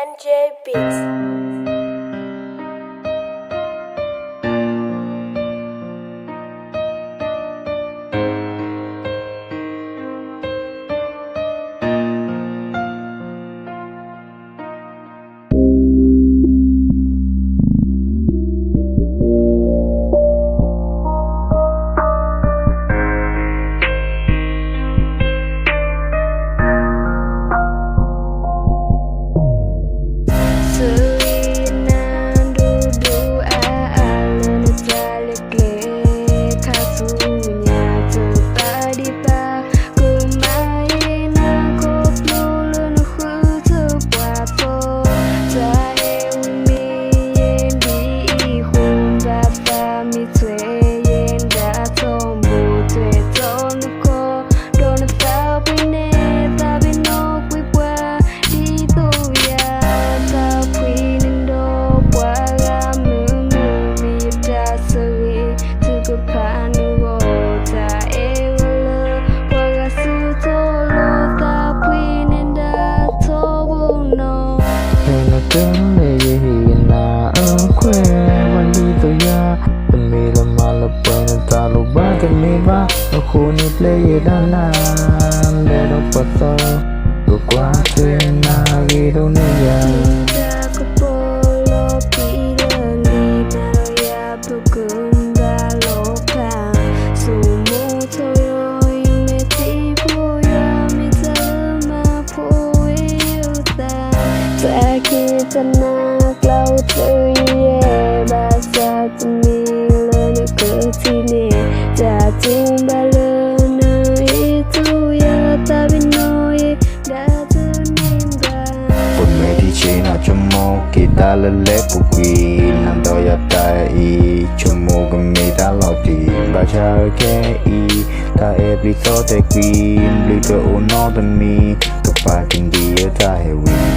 NJ Beats. Aku ni play dalam Dero foto Gua kuatin lagi dunia Aku polo pirali Naro ya bukundaloka Sumu toyo imeti puya Mitalma puwe yuta Sakit tenang laut tuye Basa cemil ketini Jatuh kita lelep bukui nanto ya tai chumo gemi ta lo ti baca ke I ta episode queen blito no the me kepatin dia ta hewi